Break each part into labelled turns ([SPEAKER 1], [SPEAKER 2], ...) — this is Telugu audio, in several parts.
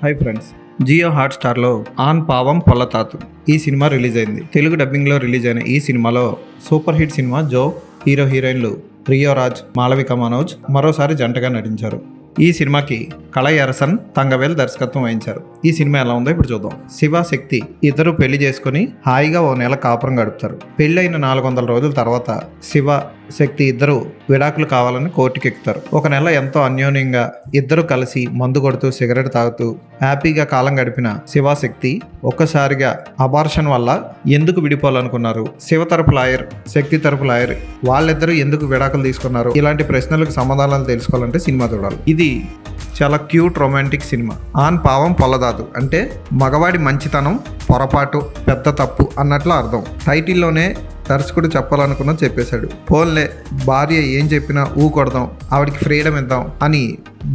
[SPEAKER 1] హాయ్ ఫ్రెండ్స్, జియో హాట్స్టార్లో ఆన్ పావం పొల్లతాతు ఈ సినిమా రిలీజ్ అయింది. తెలుగు డబ్బింగ్లో రిలీజ్ అయిన ఈ సినిమాలో సూపర్ హిట్ సినిమా జో హీరో హీరోయిన్లు రియో రాజ్, మాళవిక మనోజ్ మరోసారి జంటగా నటించారు. ఈ సినిమాకి కళై అరసన్, తంగవేల్ దర్శకత్వం వహించారు. ఈ సినిమా ఎలా ఉందో ఇప్పుడు చూద్దాం. శివ, శక్తి ఇద్దరు పెళ్లి చేసుకుని హాయిగా ఓ నెల కాపురం గడుపుతారు. పెళ్ళైన 400 రోజుల తర్వాత శివ, శక్తి ఇద్దరు విడాకులు కావాలని కోర్టుకి ఎక్కుతారు. ఒక నెల ఎంతో అన్యోన్యంగా ఇద్దరు కలిసి మందు కొడుతూ సిగరెట్ తాగుతూ హ్యాపీగా కాలం గడిపిన శివ, శక్తి ఒక్కసారిగా అబార్షన్ వల్ల ఎందుకు విడిపోవాలనుకున్నారు, శివ తరపు లాయర్, శక్తి తరపు లాయర్ వాళ్ళిద్దరూ ఎందుకు విడాకులు తీసుకున్నారు, ఇలాంటి ప్రశ్నలకు సమాధానాలు తెలుసుకోవాలంటే సినిమా చూడాలి. ఇది చాలా క్యూట్ రొమాంటిక్ సినిమా. ఆన్ పావం పొల్లదాదు అంటే మగవాడి మంచితనం పొరపాటు పెద్ద తప్పు అన్నట్లు అర్థం. టైటిల్లోనే దర్శకుడు చెప్పాలనుకున్నా చెప్పేశాడు. పోన్లే, భార్య ఏం చెప్పినా కొడదాం, ఆవిడికి ఫ్రీడమ్ ఇద్దాం అని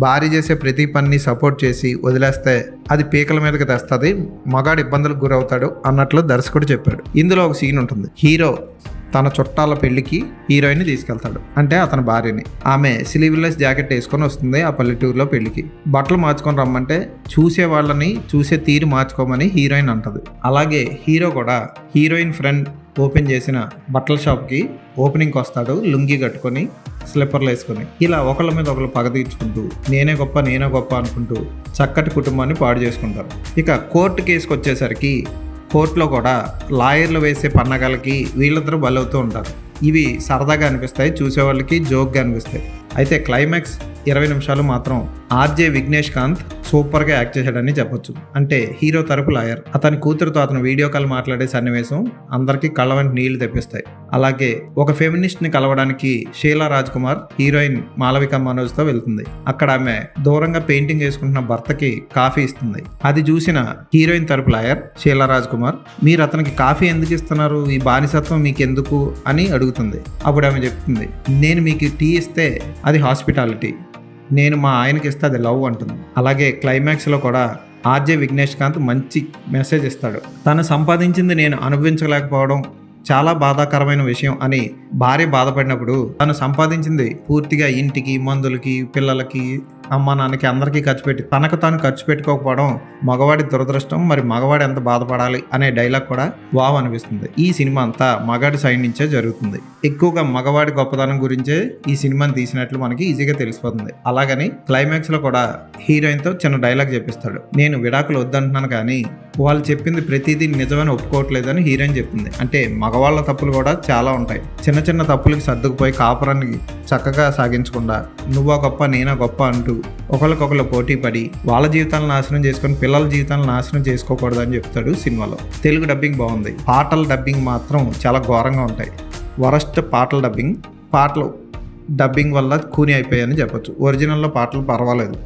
[SPEAKER 1] భార్య చేసే ప్రతి పనిని సపోర్ట్ చేసి వదిలేస్తే అది పీకల మీదకి తెస్తుంది, మగాడు ఇబ్బందులకు గురవుతాడు అన్నట్లు దర్శకుడు చెప్పాడు. ఇందులో ఒక సీన్ ఉంటుంది. హీరో తన చుట్టాల పెళ్లికి హీరోయిన్ని తీసుకెళ్తాడు, అంటే అతని భార్యని. ఆమె స్లీవ్లెస్ జాకెట్ వేసుకొని వస్తుంది ఆ పల్లెటూరులో పెళ్లికి. బట్టలు మార్చుకొని రమ్మంటే చూసే వాళ్ళని చూసే తీరు మార్చుకోమని హీరోయిన్ అంటది. అలాగే హీరో కూడా హీరోయిన్ ఫ్రెండ్ ఓపెన్ చేసిన బట్టల షాప్కి ఓపెనింగ్కి వస్తాడు, లుంగి కట్టుకొని స్లిప్పర్లు వేసుకొని. ఇలా ఒకళ్ళ మీద ఒకళ్ళు పగ తీర్చుకుంటూ నేనే గొప్ప అనుకుంటూ చక్కటి కుటుంబాన్ని పాడు చేసుకుంటారు. ఇక కోర్టు కేసుకు వచ్చేసరికి కోర్టులో కూడా లాయర్లు వేసే పన్నగాలకి వీళ్ళిద్దరూ బలవుతూ ఉంటారు. ఇవి సరదాగా అనిపిస్తాయి, చూసేవాళ్ళకి జోక్గా అనిపిస్తాయి. అయితే క్లైమాక్స్ 20 నిమిషాలు మాత్రం ఆర్జే విఘ్నేష్ కాంత్ సూపర్గా యాక్ట్ చేశాడని చెప్పొచ్చు. అంటే హీరో తరపు లాయర్ అతని కూతురుతో అతను వీడియో కాల్ మాట్లాడే సన్నివేశం అందరికీ కళ్ళ వెంట నీళ్లు తెప్పిస్తాయి. అలాగే ఒక ఫెమినిస్ట్ని కలవడానికి షీలా రాజ్ కుమార్ హీరోయిన్ మాళవిక మనోజ్తో వెళ్తుంది. అక్కడ ఆమె దూరంగా పెయింటింగ్ చేసుకుంటున్న భర్తకి కాఫీ ఇస్తుంది. అది చూసిన హీరోయిన్ తరపు లాయర్ షీలా రాజ్ కుమార్, మీరు అతనికి కాఫీ ఎందుకు ఇస్తున్నారు, ఈ బానిసత్వం మీకు ఎందుకు అని అడుగుతుంది. అప్పుడు ఆమె చెప్తుంది, నేను మీకు టీ ఇస్తే అది హాస్పిటాలిటీ, నేను మా ఆయనకి ఇస్తే అది లవ్ అంటుంది. అలాగే క్లైమాక్స్లో కూడా ఆర్జే విఘ్నేష్ కాంత్ మంచి మెసేజ్ ఇస్తాడు. తను సంపాదించింది నేను అనుభవించలేకపోవడం చాలా బాధాకరమైన విషయం అని భార్య బాధపడినప్పుడు తను సంపాదించింది పూర్తిగా ఇంటికి, మందులకి, పిల్లలకి, అమ్మ నాన్నకి అందరికీ ఖర్చు పెట్టి తనకు తాను ఖర్చు పెట్టుకోకపోవడం మగవాడి దురదృష్టం, మరి మగవాడు ఎంత బాధపడాలి అనే డైలాగ్ కూడా వావ్ అనిపిస్తుంది. ఈ సినిమా అంతా మగాడి సైడ్ నుంచే జరుగుతుంది. ఎక్కువగా మగవాడి గొప్పతనం గురించే ఈ సినిమాని తీసినట్లు మనకి ఈజీగా తెలిసిపోతుంది. అలాగని క్లైమాక్స్లో కూడా హీరోయిన్తో చిన్న డైలాగ్ చెప్పిస్తాడు, నేను విడాకులు వద్దంటున్నాను కానీ వాళ్ళు చెప్పింది ప్రతిదీ నిజమని ఒప్పుకోవట్లేదని హీరోయిన్ చెప్తుంది. అంటే మగవాళ్ళ తప్పులు కూడా చాలా ఉంటాయి. చిన్న చిన్న తప్పులకి సర్దుకుపోయి కాపురాన్ని చక్కగా సాగించకుండా నువ్వా గొప్ప నేనా గొప్ప అంటూ ఒకరికొకరు పోటీ పడి వాళ్ళ జీవితాలను నాశనం చేసుకొని పిల్లల జీవితాలను నాశనం చేసుకోకూడదు అని చెప్తాడు సినిమాలో. తెలుగు డబ్బింగ్ బాగుంది. పాటల డబ్బింగ్ మాత్రం చాలా ఘోరంగా ఉంటాయి. వరస్ట్ పాటల డబ్బింగ్ వల్ల కూని అయిపోయాయని చెప్పొచ్చు. ఒరిజినల్లో పాటలు పర్వాలేదు,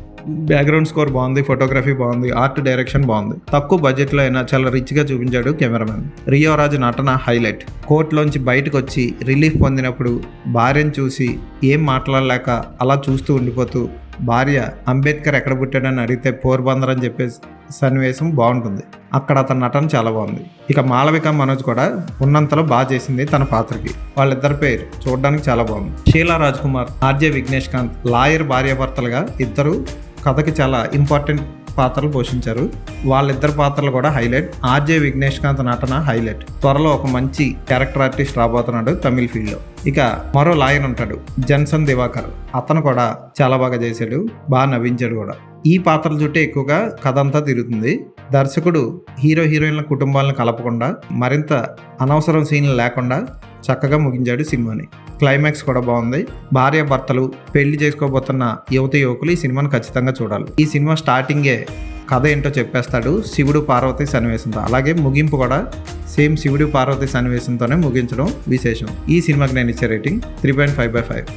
[SPEAKER 1] బ్యాక్గ్రౌండ్ స్కోర్ బాగుంది, ఫోటోగ్రఫీ బాగుంది, ఆర్ట్ డైరెక్షన్ బాగుంది. తక్కువ బడ్జెట్లో అయినా చాలా రిచ్గా చూపించాడు కెమెరామెన్. రియో రాజ్ నటన హైలైట్. కోర్టులోంచి బయటకు వచ్చి రిలీఫ్ పొందినప్పుడు భార్యను చూసి ఏం మాట్లాడలేక అలా చూస్తూ ఉండిపోతూ భార్య అంబేద్కర్ ఎక్కడ పుట్టాడని అడిగితే పోర్బందర్ అని చెప్పే సన్నివేశం బాగుంటుంది. అక్కడ అతని నటన చాలా బాగుంది. ఇక మాళవిక మనోజ్ కూడా ఉన్నంతలో బాగా చేసింది తన పాత్రకి. వాళ్ళిద్దరి పేరు చూడడానికి చాలా బాగుంది. షీలా రాజ్ కుమార్, ఆర్జే విఘ్నేష్ కాంత్ లాయర్ భార్యాభర్తలుగా ఇద్దరు కథకి చాలా ఇంపార్టెంట్ పాత్రలు పోషించారు. వాళ్ళిద్దరు పాత్రలు కూడా హైలైట్. ఆర్జే విఘ్నేష్ కాంత్ నటన హైలైట్. త్వరలో ఒక మంచి క్యారెక్టర్ ఆర్టిస్ట్ రాబోతున్నాడు తమిళ ఫీల్డ్లో. ఇక మరో లాయర్ ఉంటాడు జన్సన్ దివాకర్, అతను కూడా చాలా బాగా చేశాడు, బాగా నవ్వించాడు కూడా. ఈ పాత్రల చుట్టే ఎక్కువగా కథ అంతా తిరుగుతుంది. దర్శకుడు హీరో హీరోయిన్ల కుటుంబాలను కలపకుండా మరింత అనవసరం సీన్లు లేకుండా చక్కగా ముగించాడు సినిమాని. క్లైమాక్స్ కూడా బాగుంది. భార్య భర్తలు పెళ్లి చేసుకోబోతున్న యువకులు ఈ సినిమాను ఖచ్చితంగా చూడాలి. ఈ సినిమా స్టార్టింగే కథ ఏంటో చెప్పేస్తాడు శివుడు పార్వతి సన్నివేశంతో. అలాగే ముగింపు కూడా సేమ్ శివుడు పార్వతి సన్నివేశంతోనే ముగించడం విశేషం. ఈ సినిమాకి నేను ఇచ్చే రేటింగ్ 3.5/5.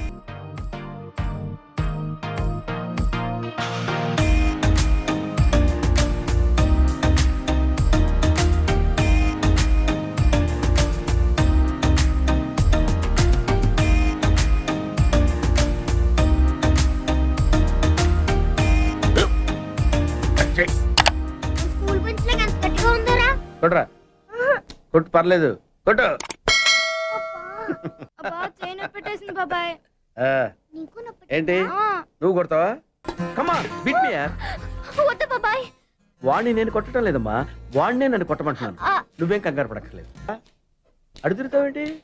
[SPEAKER 2] స్కూల్ బెంచ్ లో ఎంత గట్టిగా ఉందరా?
[SPEAKER 3] కొట్రా, కొట్టు, పర్లేదు, కొట్టు.
[SPEAKER 2] అబ్బా చైన్ పెట్టేసింది బాబాయ్.
[SPEAKER 3] ఏంటి నువ్వు కొడతావా? కమా బిట్ మీ యార్.
[SPEAKER 2] వద్దు బాబాయ్,
[SPEAKER 3] వాడిని నేను కొట్టడం లేదమ్మా, వాడినే నన్ను కొట్టమంటున్నాను. నువ్వేం కంగారు పడక్కర్లేదు. అడుగుతావేంటి?